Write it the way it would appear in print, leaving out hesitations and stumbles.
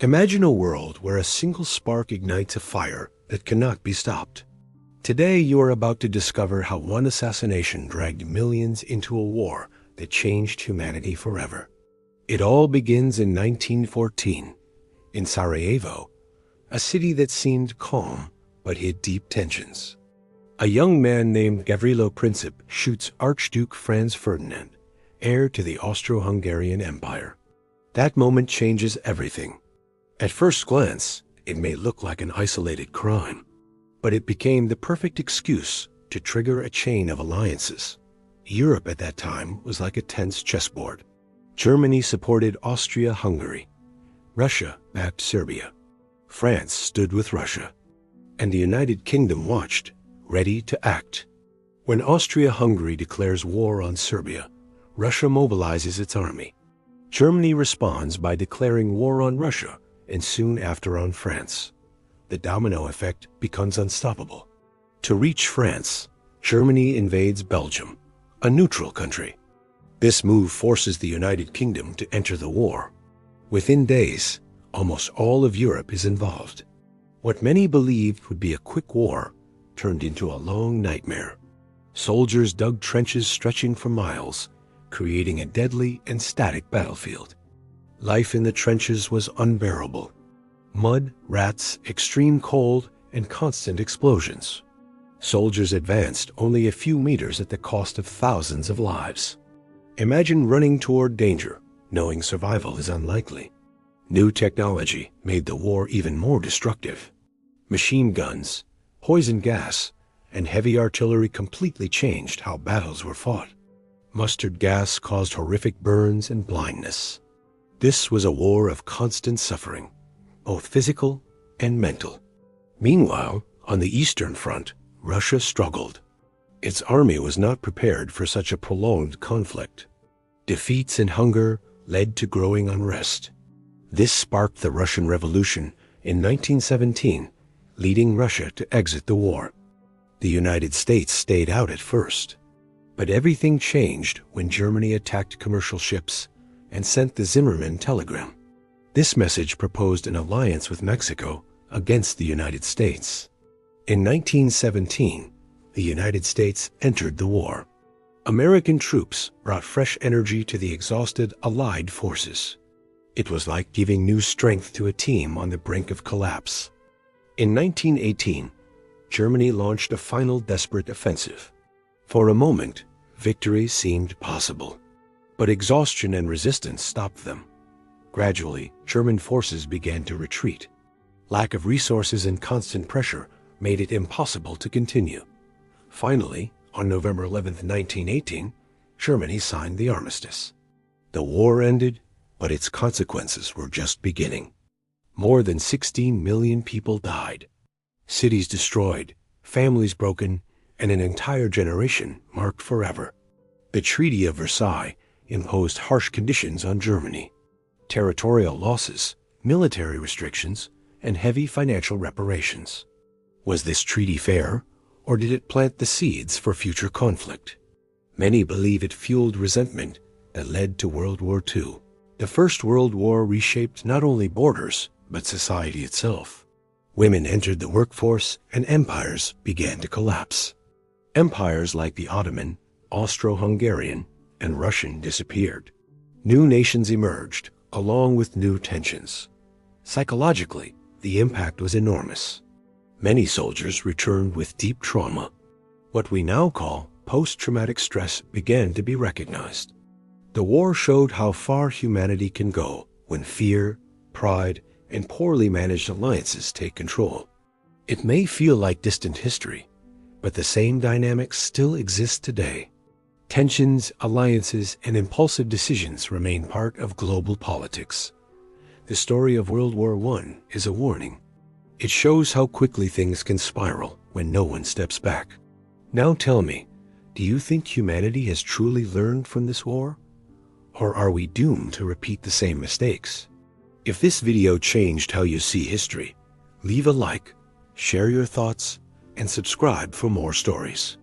Imagine a world where a single spark ignites a fire that cannot be stopped. Today, you are about to discover how one assassination dragged millions into a war that changed humanity forever. It all begins in 1914, in Sarajevo, a city that seemed calm but hid deep tensions. A young man named Gavrilo Princip shoots Archduke Franz Ferdinand, heir to the Austro-Hungarian Empire. That moment changes everything. At first glance, it may look like an isolated crime, but it became the perfect excuse to trigger a chain of alliances. Europe at that time was like a tense chessboard. Germany supported Austria-Hungary. Russia backed Serbia. France stood with Russia. And the United Kingdom watched, ready to act. When Austria-Hungary declares war on Serbia, Russia mobilizes its army. Germany responds by declaring war on Russia and soon after on France. The domino effect becomes unstoppable. To reach France, Germany invades Belgium, a neutral country. This move forces the United Kingdom to enter the war. Within days, almost all of Europe is involved. What many believed would be a quick war turned into a long nightmare. Soldiers dug trenches stretching for miles, creating a deadly and static battlefield. Life in the trenches was unbearable. Mud, rats, extreme cold, and constant explosions. Soldiers advanced only a few meters at the cost of thousands of lives. Imagine running toward danger, knowing survival is unlikely. New technology made the war even more destructive. Machine guns, poison gas, and heavy artillery completely changed how battles were fought. Mustard gas caused horrific burns and blindness. This was a war of constant suffering, both physical and mental. Meanwhile, on the Eastern Front, Russia struggled. Its army was not prepared for such a prolonged conflict. Defeats and hunger led to growing unrest. This sparked the Russian Revolution in 1917, leading Russia to exit the war. The United States stayed out at first. But everything changed when Germany attacked commercial ships and sent the Zimmermann telegram. This message proposed an alliance with Mexico against the United States. In 1917, the United States entered the war. American troops brought fresh energy to the exhausted Allied forces. It was like giving new strength to a team on the brink of collapse. In 1918, Germany launched a final desperate offensive. For a moment, victory seemed possible. But exhaustion and resistance stopped them. Gradually, German forces began to retreat. Lack of resources and constant pressure made it impossible to continue. Finally, on November 11, 1918, Germany signed the armistice. The war ended, but its consequences were just beginning. More than 16 million people died. Cities destroyed, families broken, and an entire generation marked forever. The Treaty of Versailles imposed harsh conditions on Germany. Territorial losses, military restrictions, and heavy financial reparations. Was this treaty fair, or did it plant the seeds for future conflict? Many believe it fueled resentment that led to World War II. The First World War reshaped not only borders, but society itself. Women entered the workforce, and empires began to collapse. Empires like the Ottoman, Austro-Hungarian, and Russian disappeared. New nations emerged, along with new tensions. Psychologically, the impact was enormous. Many soldiers returned with deep trauma. What we now call post-traumatic stress began to be recognized. The war showed how far humanity can go when fear, pride, and poorly managed alliances take control. It may feel like distant history, but the same dynamics still exist today. Tensions, alliances, and impulsive decisions remain part of global politics. The story of World War I is a warning. It shows how quickly things can spiral when no one steps back. Now tell me, do you think humanity has truly learned from this war? Or are we doomed to repeat the same mistakes? If this video changed how you see history, leave a like, share your thoughts, and subscribe for more stories.